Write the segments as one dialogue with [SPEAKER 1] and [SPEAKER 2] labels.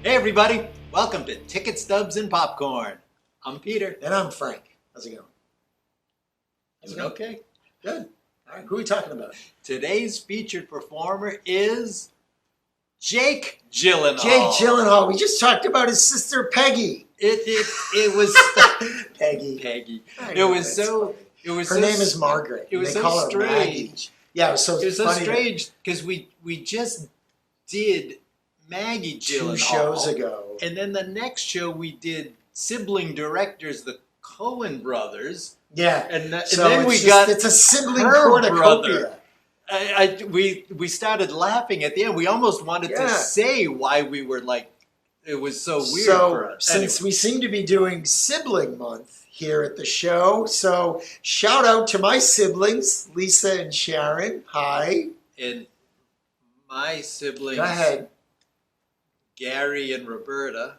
[SPEAKER 1] Hey everybody, welcome to Ticket Stubs and Popcorn. I'm Peter.
[SPEAKER 2] And I'm Frank. How's it going?
[SPEAKER 1] Is it okay?
[SPEAKER 2] Good. All right, who are we talking about?
[SPEAKER 1] Today's featured performer is Jake Gyllenhaal.
[SPEAKER 2] Jake Gyllenhaal. We just talked about his sister Peggy.
[SPEAKER 1] It was
[SPEAKER 2] Peggy.
[SPEAKER 1] Peggy.
[SPEAKER 2] I
[SPEAKER 1] It
[SPEAKER 2] know,
[SPEAKER 1] was
[SPEAKER 2] that's
[SPEAKER 1] so.
[SPEAKER 2] funny.
[SPEAKER 1] It was.
[SPEAKER 2] Her
[SPEAKER 1] so,
[SPEAKER 2] name is Margaret.
[SPEAKER 1] It was
[SPEAKER 2] they
[SPEAKER 1] so
[SPEAKER 2] call her
[SPEAKER 1] strange.
[SPEAKER 2] Maggie. Yeah, it was so
[SPEAKER 1] It was so
[SPEAKER 2] funny.
[SPEAKER 1] strange because we just did Maggie Gyllenhaal
[SPEAKER 2] 2 shows ago.
[SPEAKER 1] and then the next show we did sibling directors, the Coen brothers.
[SPEAKER 2] Yeah.
[SPEAKER 1] And
[SPEAKER 2] So
[SPEAKER 1] then
[SPEAKER 2] it's
[SPEAKER 1] it's
[SPEAKER 2] a sibling
[SPEAKER 1] her
[SPEAKER 2] cornucopia.
[SPEAKER 1] brother. We started laughing at the end. We almost wanted to say why we were like, it was so weird for us.
[SPEAKER 2] Since we seem to be doing sibling month here at the show, so shout out to my siblings, Lisa and Sharon. Hi.
[SPEAKER 1] And my siblings,
[SPEAKER 2] Go ahead.
[SPEAKER 1] Gary and Roberta.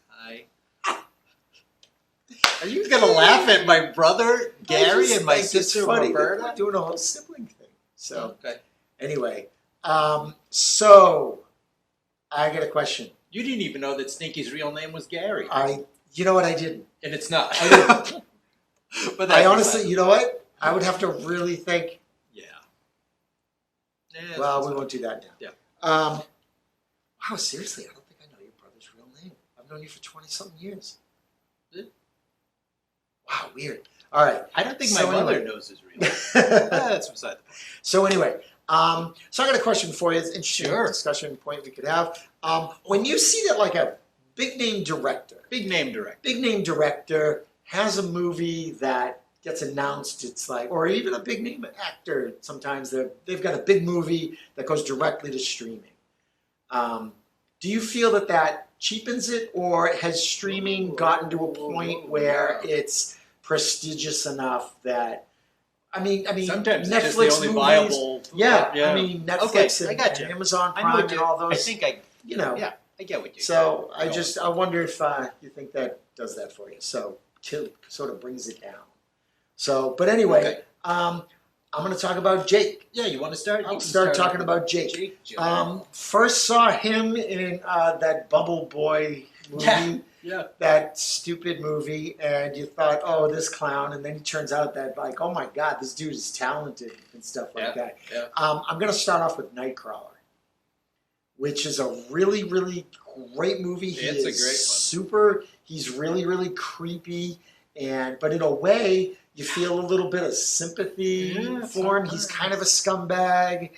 [SPEAKER 1] Hi. Are you gonna laugh at my brother Gary and my sister Roberta?
[SPEAKER 2] We're doing a whole sibling thing. So
[SPEAKER 1] Okay.
[SPEAKER 2] anyway, so I got a question.
[SPEAKER 1] You didn't even know that Stinky's real name was Gary.
[SPEAKER 2] You know what, I didn't.
[SPEAKER 1] And it's not.
[SPEAKER 2] I didn't.
[SPEAKER 1] But
[SPEAKER 2] I honestly, you know what? I would have to really think.
[SPEAKER 1] Yeah.
[SPEAKER 2] Well, we won't do that now.
[SPEAKER 1] Yeah.
[SPEAKER 2] Wow, seriously, I don't think I know your brother's real name. I've known you for 20-something years.
[SPEAKER 1] Yeah.
[SPEAKER 2] Wow, weird. All right.
[SPEAKER 1] I don't think my
[SPEAKER 2] So
[SPEAKER 1] mother
[SPEAKER 2] anyway.
[SPEAKER 1] knows his real name. That's beside the point.
[SPEAKER 2] So anyway, so I got a question for you. It's an interesting
[SPEAKER 1] Sure.
[SPEAKER 2] discussion point we could have. When you see that like a big name director
[SPEAKER 1] Big name director.
[SPEAKER 2] has a movie that gets announced, it's like, or even a big name actor, sometimes they've got a big movie that goes directly to streaming. Do you feel that cheapens it, or has streaming gotten to a point where it's prestigious enough that I mean,
[SPEAKER 1] Sometimes
[SPEAKER 2] Netflix
[SPEAKER 1] it's just the only
[SPEAKER 2] movies,
[SPEAKER 1] viable.
[SPEAKER 2] I mean, Netflix
[SPEAKER 1] I got you.
[SPEAKER 2] and Amazon
[SPEAKER 1] I know
[SPEAKER 2] Prime
[SPEAKER 1] what
[SPEAKER 2] and
[SPEAKER 1] you.
[SPEAKER 2] all those.
[SPEAKER 1] I think I.
[SPEAKER 2] you know.
[SPEAKER 1] Yeah, I get what you.
[SPEAKER 2] So I wonder if you think that does that for you. So sort of brings it down. So, but anyway,
[SPEAKER 1] Okay.
[SPEAKER 2] I'm going to talk about Jake.
[SPEAKER 1] Yeah, you want to start?
[SPEAKER 2] I'll start talking about Jake. First saw him in that Bubble Boy movie.
[SPEAKER 1] Yeah.
[SPEAKER 2] That stupid movie, and you thought, oh, this clown, and then he turns out that, like, oh my God, this dude is talented and stuff like that.
[SPEAKER 1] Yeah.
[SPEAKER 2] I'm going to start off with Nightcrawler, which is a really, really great movie.
[SPEAKER 1] It's a great one.
[SPEAKER 2] He's really, really creepy, but in a way, you feel a little bit of sympathy for him. He's kind of a scumbag,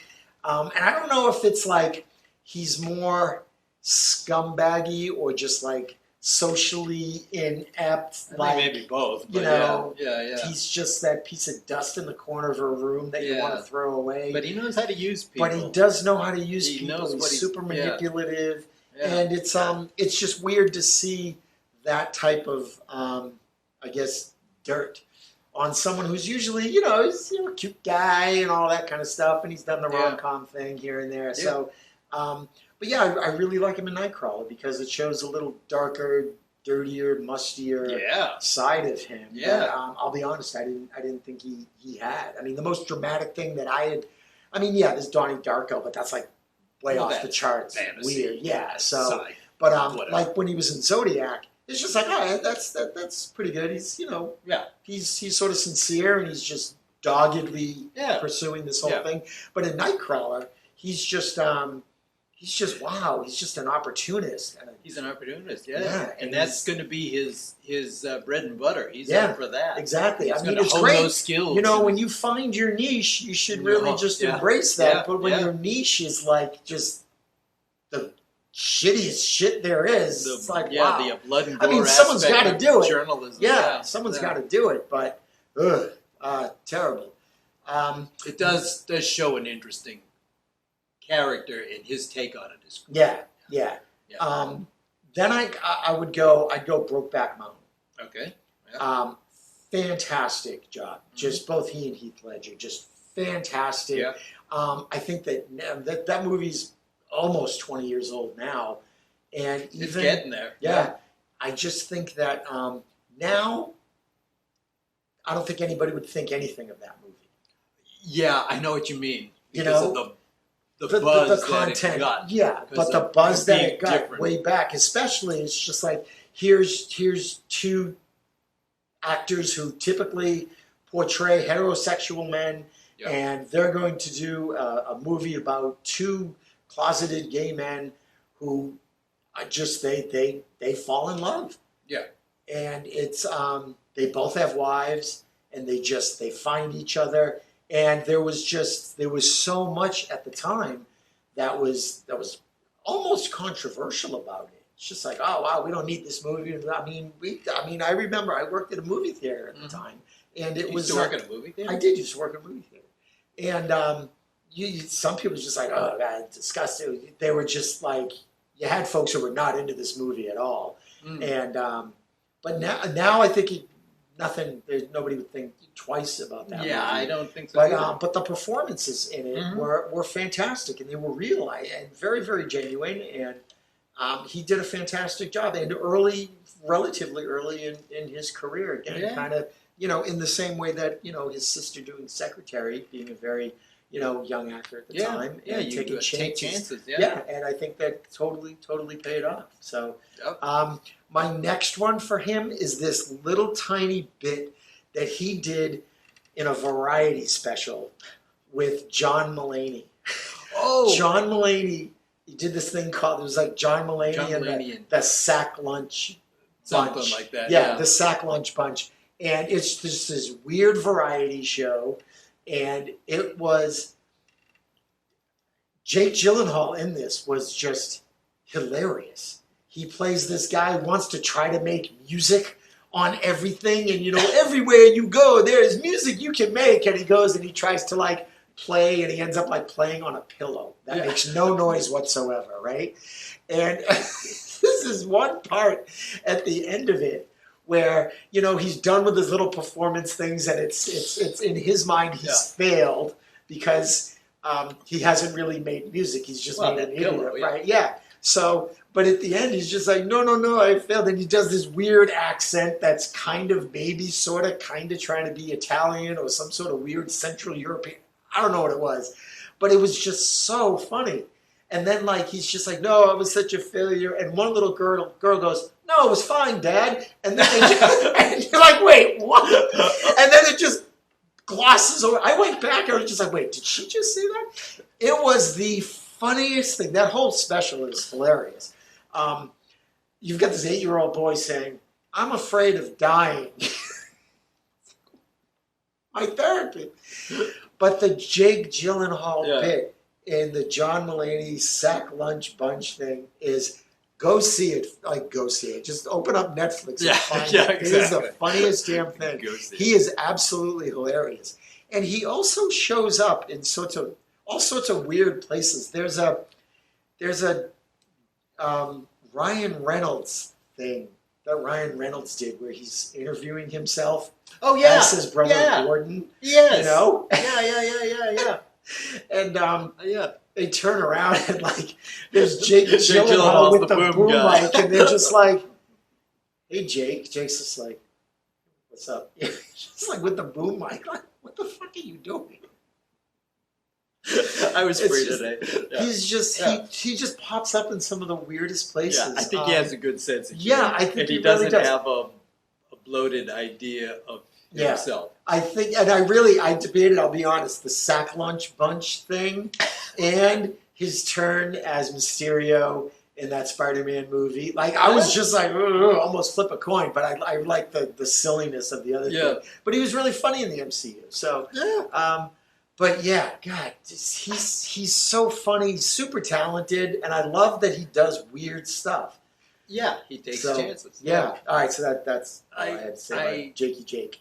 [SPEAKER 2] and I don't know if it's like he's more scumbaggy or just like socially inept, like
[SPEAKER 1] maybe both. But yeah.
[SPEAKER 2] He's just that piece of dust in the corner of a room that you want to throw away.
[SPEAKER 1] But he knows how to use people.
[SPEAKER 2] But he does know how to use
[SPEAKER 1] He
[SPEAKER 2] people.
[SPEAKER 1] knows
[SPEAKER 2] He's
[SPEAKER 1] what
[SPEAKER 2] super manipulative,
[SPEAKER 1] Yeah.
[SPEAKER 2] and it's just weird to see that type of I guess dirt on someone who's usually he's a cute guy and all that kind of stuff, and he's done the rom-com thing here and there.
[SPEAKER 1] Yeah.
[SPEAKER 2] So. But yeah, I really like him in Nightcrawler because it shows a little darker, dirtier, mustier side of him.
[SPEAKER 1] Yeah.
[SPEAKER 2] That, I'll be honest, I didn't think he had. I mean, the most dramatic thing that I had. I mean, yeah, there's Donnie Darko, but that's like way off the charts,
[SPEAKER 1] fantasy.
[SPEAKER 2] weird. Yeah. So,
[SPEAKER 1] Side.
[SPEAKER 2] but like when he was in Zodiac, it's just like, all right, that's pretty good. He's he's sort of sincere and he's just doggedly pursuing this whole thing. But in Nightcrawler, he's just wow. He's just an opportunist.
[SPEAKER 1] He's an opportunist, and that's going to be his bread and butter. He's up for that.
[SPEAKER 2] Exactly.
[SPEAKER 1] He's
[SPEAKER 2] I mean,
[SPEAKER 1] going to
[SPEAKER 2] it's
[SPEAKER 1] hone
[SPEAKER 2] great.
[SPEAKER 1] those skills.
[SPEAKER 2] When you find your niche, you should really just embrace that.
[SPEAKER 1] Yeah,
[SPEAKER 2] but when your niche is like just the shittiest shit there is, it's like wow.
[SPEAKER 1] The blood and gore
[SPEAKER 2] I mean, someone's got to do it.
[SPEAKER 1] Journalism.
[SPEAKER 2] Someone's got to do it. But terrible.
[SPEAKER 1] It does show an interesting character and his take on it is
[SPEAKER 2] Yeah. Then I'd go Brokeback Mountain.
[SPEAKER 1] Okay.
[SPEAKER 2] Fantastic job. Just both he and Heath Ledger, just fantastic.
[SPEAKER 1] Yeah.
[SPEAKER 2] I think that movie's almost 20 years old now, and
[SPEAKER 1] it's getting there.
[SPEAKER 2] Yeah. I just think that now I don't think anybody would think anything of that movie.
[SPEAKER 1] Yeah, I know what you mean.
[SPEAKER 2] You
[SPEAKER 1] Because
[SPEAKER 2] know?
[SPEAKER 1] of the buzz
[SPEAKER 2] the
[SPEAKER 1] that
[SPEAKER 2] content,
[SPEAKER 1] it got.
[SPEAKER 2] yeah, but the buzz that it got
[SPEAKER 1] different.
[SPEAKER 2] way back, especially, it's just like here's two actors who typically portray heterosexual men,
[SPEAKER 1] Yeah.
[SPEAKER 2] and they're going to do a movie about two closeted gay men who are just they fall in love.
[SPEAKER 1] Yeah.
[SPEAKER 2] And it's they both have wives, and they find each other. And there was so much at the time that was almost controversial about it. It's just like, oh wow, we don't need this movie. I mean, I remember I worked at a movie theater at the time, and it was
[SPEAKER 1] used to work at a movie theater.
[SPEAKER 2] I did used to work at a movie theater, and some people were just like, oh god, disgusting. They were just like, you had folks who were not into this movie at all, and but now I think nobody would think twice about that.
[SPEAKER 1] Yeah,
[SPEAKER 2] movie.
[SPEAKER 1] I don't think so.
[SPEAKER 2] But the performances in it were fantastic, and they were real and very, very genuine. And he did a fantastic job. And relatively early in his career, again, kind of in the same way that his sister doing Secretary, being a very young actor at the time, and taking chances. Yeah, and I think that totally paid off. So.
[SPEAKER 1] Yep.
[SPEAKER 2] My next one for him is this little tiny bit that he did in a variety special with John Mulaney.
[SPEAKER 1] Oh,
[SPEAKER 2] John Mulaney, he did this thing called, it was like John Mulaney and the Sack Lunch Bunch.
[SPEAKER 1] Something like that.
[SPEAKER 2] Yeah, the Sack Lunch Bunch. And it's just this weird variety show. And it was, Jake Gyllenhaal in this was just hilarious. He plays this guy who wants to try to make music on everything, and everywhere you go, there's music you can make. And he goes and he tries to like play, and he ends up like playing on a pillow that makes no noise whatsoever, right? And this is one part at the end of it where he's done with his little performance things, and it's in his mind he's failed because he hasn't really made music. He's just made an idiot, right? Yeah. So, but at the end, he's just like, no, I failed. And he does this weird accent that's kind of maybe sort of kind of trying to be Italian or some sort of weird Central European. I don't know what it was. But it was just so funny. And then, like, he's just like, no, I was such a failure. And one little girl goes, no, it was fine, Dad. And then and you're like, wait, what? And then it just glosses over. I went back and I was just like, wait, did she just say that? It was the funniest thing. That whole special is hilarious. You've got this 8-year-old boy saying, I'm afraid of dying. My therapy. But the Jake Gyllenhaal bit in the John Mulaney Sack Lunch Bunch thing is go see it. Like, go see it. Just open up Netflix and find it.
[SPEAKER 1] Exactly.
[SPEAKER 2] It is the funniest damn thing. He is absolutely hilarious. And he also shows up in all sorts of weird places. There's a Ryan Reynolds thing that Ryan Reynolds did where he's interviewing himself as his brother Gordon.
[SPEAKER 1] Yes.
[SPEAKER 2] Yeah. And they turn around and like there's Jake Gyllenhaal with the boom mic, and they're just like, hey Jake. Jake's just like, what's up? Just like with the boom mic. Like, what the fuck are you doing?
[SPEAKER 1] I was free today. Yeah.
[SPEAKER 2] He's just he just pops up in some of the weirdest places.
[SPEAKER 1] Yeah, I think he has a good sense of humor.
[SPEAKER 2] Yeah, I think
[SPEAKER 1] he
[SPEAKER 2] really
[SPEAKER 1] doesn't have a bloated idea of himself.
[SPEAKER 2] I think, and I debated, I'll be honest, the Sack Lunch Bunch thing and his turn as Mysterio in that Spider-Man movie. Like, I was just like, almost flip a coin, but I like the silliness of the other thing. But he was really funny in the MCU. So, but yeah, God, he's so funny, super talented, and I love that he does weird stuff.
[SPEAKER 1] Yeah, he takes chances.
[SPEAKER 2] Yeah. All right, so that's all I had to say about Jakey Jake.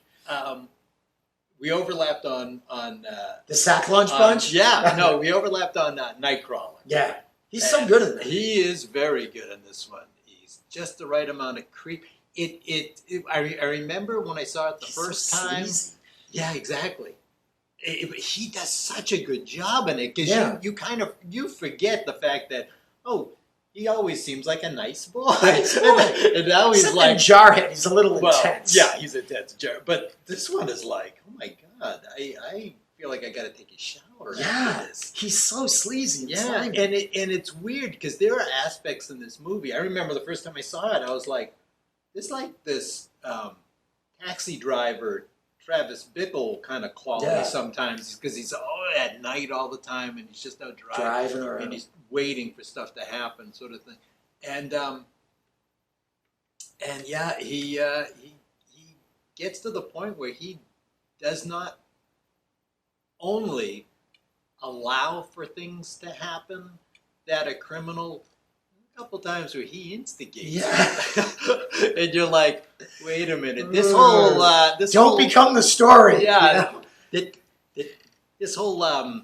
[SPEAKER 1] We overlapped on
[SPEAKER 2] the Sack Lunch Bunch?
[SPEAKER 1] Yeah, no, we overlapped on Nightcrawler.
[SPEAKER 2] Yeah. He's so good in that.
[SPEAKER 1] He is very good in this one. He's just the right amount of creep. I remember when I saw it the first time.
[SPEAKER 2] Sleazy.
[SPEAKER 1] Yeah, exactly. He does such a good job in it because you forget the fact that he always seems like a nice boy. And now he's like
[SPEAKER 2] jarhead. He's a little intense.
[SPEAKER 1] Yeah, he's intense. But this one is like, oh my God, I feel like I got to take a shower power.
[SPEAKER 2] Yeah, he's so sleazy.
[SPEAKER 1] Yeah, and it's weird because there are aspects in this movie. I remember the first time I saw it, I was like, this taxi driver Travis Bickle kind of quality sometimes because he's at night all the time and he's just out driving around and he's waiting for stuff to happen, sort of thing. And yeah, he gets to the point where he does not only allow for things to happen that a criminal. A couple times where he instigates, and you're like, "Wait a minute! This whole
[SPEAKER 2] don't become the story."
[SPEAKER 1] Yeah, this whole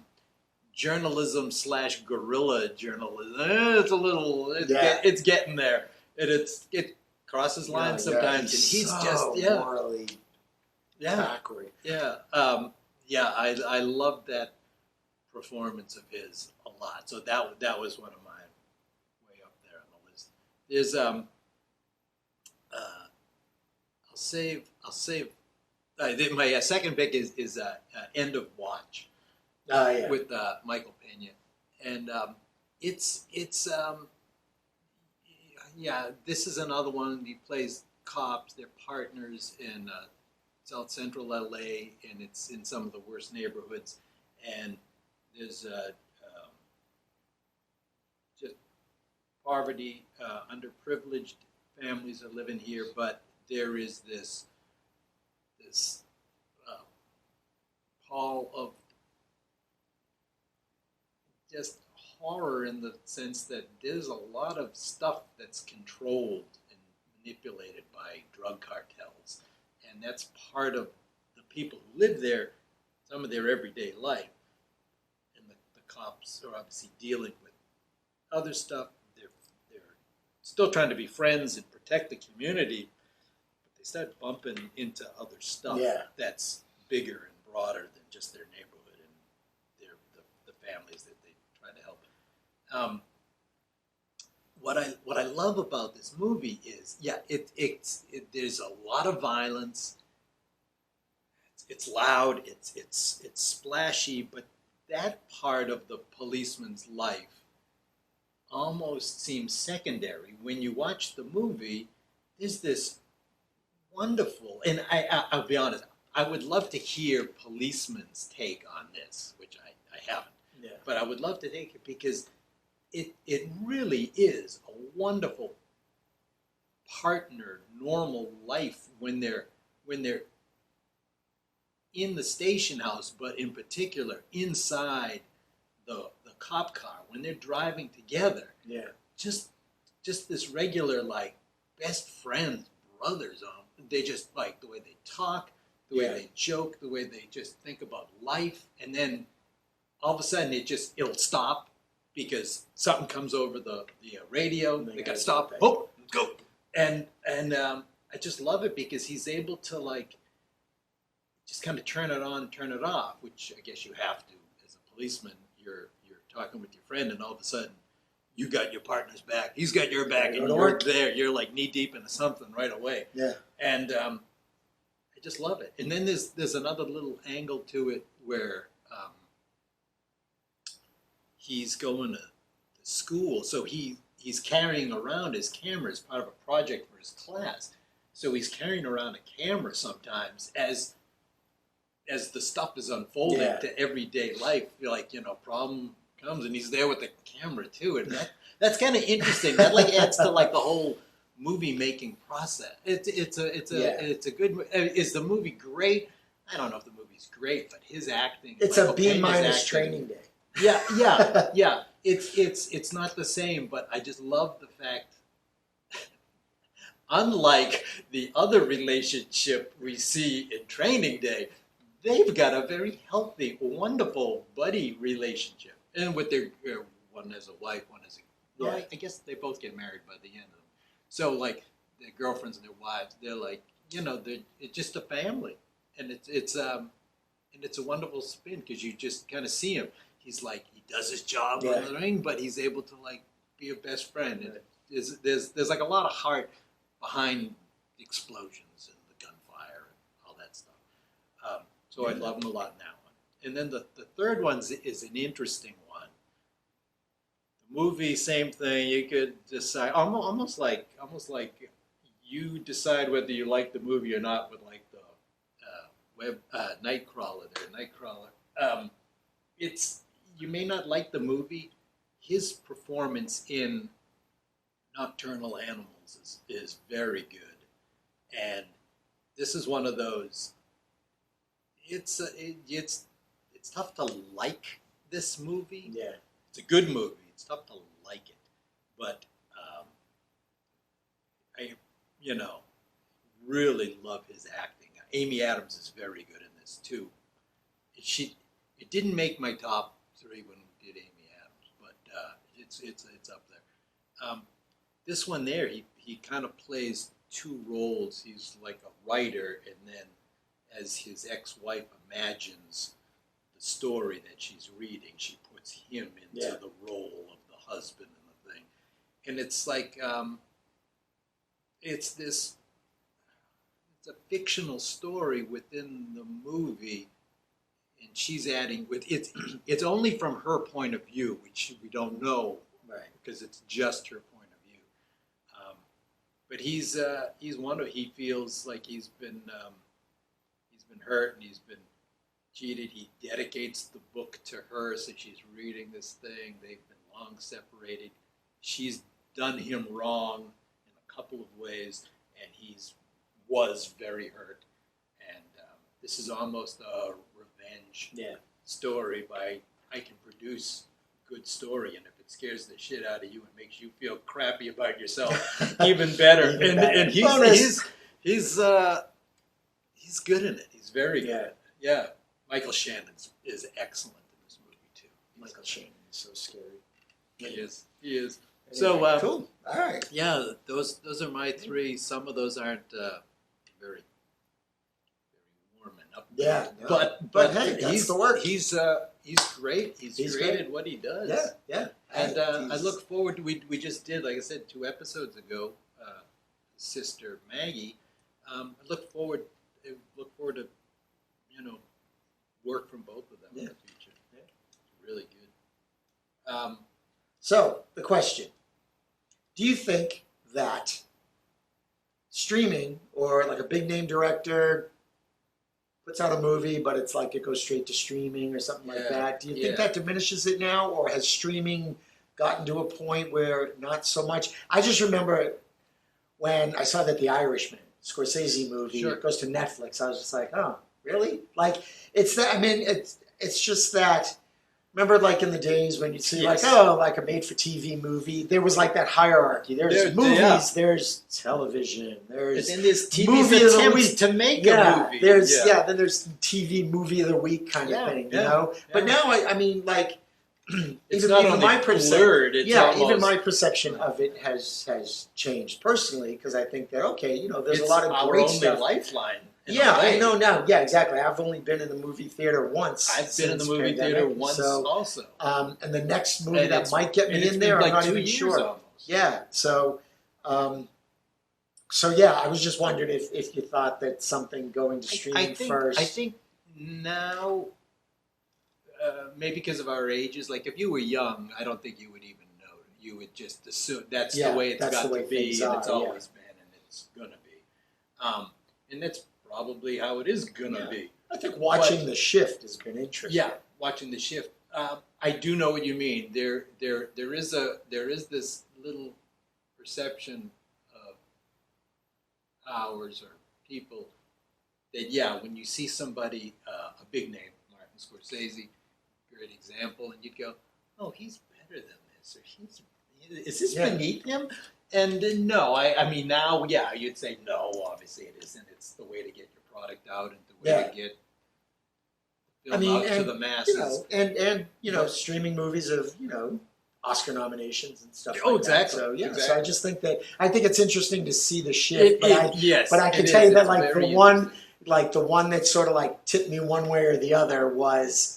[SPEAKER 1] journalism / guerrilla journalism. It's a little. It's getting there, and it crosses lines sometimes, and he's
[SPEAKER 2] so
[SPEAKER 1] just
[SPEAKER 2] morally backward.
[SPEAKER 1] I love that performance of his a lot. So that was one of mine. There's I'll save my second pick is End of Watch with Michael Pena, and it's this is another one. He plays cops. They're partners in South Central LA, and it's in some of the worst neighborhoods, and there's poverty, underprivileged families are living here, but there is this pall of just horror in the sense that there's a lot of stuff that's controlled and manipulated by drug cartels, and that's part of the people who live there, some of their everyday life, and the cops are obviously dealing with other stuff. Still trying to be friends and protect the community, but they start bumping into other stuff that's bigger and broader than just their neighborhood and the families that they try to help. What I love about this movie is there's a lot of violence. It's loud. It's splashy, but that part of the policeman's life almost seems secondary. When you watch the movie, there's this wonderful, and I'll be honest, I would love to hear policemen's take on this, which I haven't. Yeah. But I would love to take it because it really is a wonderful partner, normal life when they're in the station house, but in particular inside the cop car when they're driving together. Yeah. Just this regular like best friends, brothers. They just like the way they talk, the way they joke, the way they just think about life, and then all of a sudden it'll stop because something comes over the radio. They got to stop. Oh, go. And I just love it because he's able to like just kind of turn it on, turn it off, which I guess you have to as a policeman. You're talking with your friend, and all of a sudden, you got your partner's back. He's got your back, and you're there. You're like knee deep into something right away. Yeah. And I just love it. And then there's another little angle to it where he's going to school, so he's carrying around his camera as part of a project for his class. So he's carrying around a camera sometimes as the stuff is unfolding to everyday life. You're like, problem comes, and he's there with the camera too, and that's kind of interesting. That like adds to like the whole movie making process. It's a good. Is the movie great? I don't know if the movie's great, but his acting.
[SPEAKER 2] It's a B- Training Day.
[SPEAKER 1] Yeah. It's not the same, but I just love the fact. Unlike the other relationship we see in Training Day, they've got a very healthy, wonderful buddy relationship. And with their, one has a wife, one has a, I guess they both get married by the end of them. So like their girlfriends and their wives, they're like, it's just a family. And it's a wonderful spin because you just kind of see him. He's like, he does his job on the ring, but he's able to like be a best friend. And there's like a lot of heart behind the explosions and the gunfire and all that stuff. So I love him a lot in that one. the third one is an interesting one. The movie, same thing. You could decide almost like you decide whether you like the movie or not with like the Nightcrawler there, Nightcrawler. It's you may not like the movie. His performance in Nocturnal Animals is very good, and this is one of those. It's tough to like this movie.
[SPEAKER 2] Yeah.
[SPEAKER 1] It's a good movie. It's tough to like it, but I really love his acting. Amy Adams is very good in this too. It didn't make my top 3 when we did Amy Adams, but it's up there. This one there, he kind of plays 2 roles. He's like a writer, and then as his ex-wife imagines the story that she's reading, she puts him into the role of the husband and the thing. And it's like it's a fictional story within the movie, and she's adding with it's only from her point of view, which we don't know,
[SPEAKER 2] Right.
[SPEAKER 1] because it's just her point of view. But he feels like he's been hurt and he's been cheated. He dedicates the book to her, so she's reading this thing. They've been long separated. She's done him wrong in a couple of ways, and was very hurt. And this is almost a revenge story by I can produce a good story, and if it scares the shit out of you and makes you feel crappy about yourself, even better. And he's good in it. He's very good. Yeah. Michael Shannon is excellent in this movie too.
[SPEAKER 2] Michael Shannon is so scary.
[SPEAKER 1] He is.
[SPEAKER 2] Anyway,
[SPEAKER 1] So
[SPEAKER 2] cool. All right.
[SPEAKER 1] Yeah, those are my 3. Some of those aren't very warm and up.
[SPEAKER 2] Yeah. No.
[SPEAKER 1] But
[SPEAKER 2] hey, that's the work.
[SPEAKER 1] He's great. He's great at what he does.
[SPEAKER 2] Yeah.
[SPEAKER 1] And I look forward to we just did, like I said, 2 episodes ago, Sister Maggie. I look forward to work from both of them in the future. Yeah. It's really good.
[SPEAKER 2] So the question: do you think that streaming, or like a big name director puts out a movie, but it's like it goes straight to streaming or something like that, do you think that diminishes it now, or has streaming gotten to a point where not so much? I just remember when I saw that The Irishman, Scorsese movie, it goes to Netflix. I was just like, oh, really? Like, it's that. I mean, it's just that. Remember, like in the days when you'd see like a made-for-TV movie, there was like that hierarchy. There's movies, there's television, there's
[SPEAKER 1] TV's attempts to make a movie.
[SPEAKER 2] Then there's TV movie of the week kind of thing, you know. Yeah. But now, I mean, like even my perception, even my perception of it has changed personally, because I think that there's a lot of great stuff.
[SPEAKER 1] Lifeline.
[SPEAKER 2] I know now. Yeah, exactly. I've only been in the movie theater once.
[SPEAKER 1] I've been in the movie theater once also.
[SPEAKER 2] And the next movie that might get me in there, I'm not even sure. Almost. Yeah. So, I was just wondering if you thought that something going to streaming first.
[SPEAKER 1] I think now, maybe because of our ages, like if you were young, I don't think you would even know. You would just assume that's the way it's got to be, and it's always been, and it's going to be. And that's probably how it is gonna be.
[SPEAKER 2] I think watching The Shift has been interesting.
[SPEAKER 1] Yeah, watching The Shift. I do know what you mean. There is this little perception of ours or people that when you see somebody, a big name, Martin Scorsese, great example, and you'd go, oh, he's better than this, or is this beneath him? And no, I mean now, you'd say no. Obviously, it isn't. It's the way to get your product out and the way to get film out to the masses.
[SPEAKER 2] And streaming movies of Oscar nominations and stuff.
[SPEAKER 1] Exactly.
[SPEAKER 2] That. So I just think I think it's interesting to see The Shift. But I can tell you that like the one that sort of like tipped me one way or the other was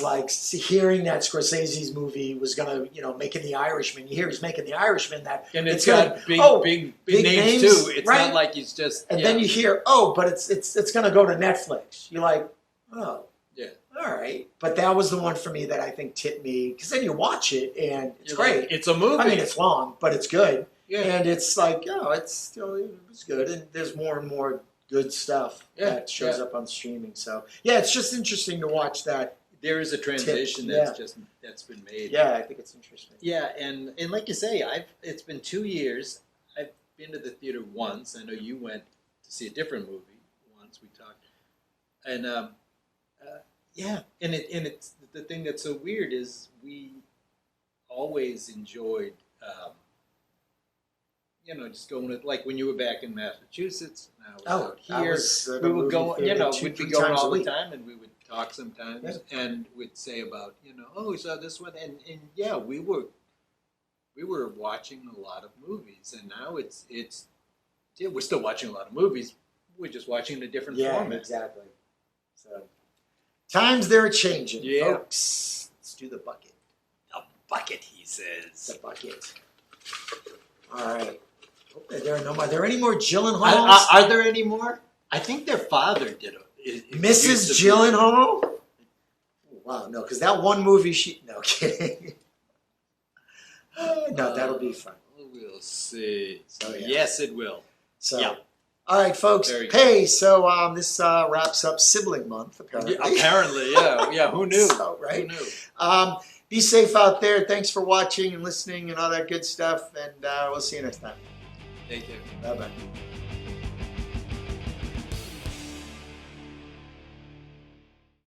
[SPEAKER 2] like hearing that Scorsese's movie was going to, making The Irishman. You hear he's making The Irishman,
[SPEAKER 1] and it's got big names too. It's
[SPEAKER 2] right?
[SPEAKER 1] not like he's just.
[SPEAKER 2] And then you hear, but it's going to go to Netflix. You're like, oh,
[SPEAKER 1] Yeah.
[SPEAKER 2] All right. But that was the one for me that I think tipped me, because then you watch it and it's
[SPEAKER 1] You're
[SPEAKER 2] great.
[SPEAKER 1] like, it's a movie.
[SPEAKER 2] I mean, it's long, but it's good.
[SPEAKER 1] Yeah.
[SPEAKER 2] And it's like, oh, it's still, it was good. And there's more and more good stuff that shows up on streaming. So, yeah, it's just interesting to watch that.
[SPEAKER 1] There is a transition that's been made.
[SPEAKER 2] Yeah, I think it's interesting.
[SPEAKER 1] Yeah, and like you say, it's been 2 years. I've been to the theater once. I know you went to see a different movie once. We talked, and and it's the thing that's so weird is we always enjoyed, just going with, like when you were back in Massachusetts. And I was out here. We would go, we'd be going all the time, and we would talk sometimes, and we'd say about, oh, we saw this one, and yeah, we were watching a lot of movies, and now we're still watching a lot of movies. We're just watching in a different format.
[SPEAKER 2] Exactly. So times they're changing, folks. Let's do the bucket.
[SPEAKER 1] The bucket, he says.
[SPEAKER 2] The bucket. All right. Are there any more Gyllenhaals?
[SPEAKER 1] Are there any more? I think their father did it.
[SPEAKER 2] Mrs. Gyllenhaal? Oh, wow, no, because that one movie no kidding. No, that'll be fun.
[SPEAKER 1] We'll see.
[SPEAKER 2] So, yeah.
[SPEAKER 1] Yes, it will.
[SPEAKER 2] So,
[SPEAKER 1] yeah.
[SPEAKER 2] All right, folks. Hey, so this wraps up Sibling Month, apparently.
[SPEAKER 1] Apparently, yeah. Yeah, who knew?
[SPEAKER 2] So, right?
[SPEAKER 1] Who knew?
[SPEAKER 2] Be safe out there. Thanks for watching and listening and all that good stuff, and we'll see you next time.
[SPEAKER 1] Take care.
[SPEAKER 2] Bye-bye.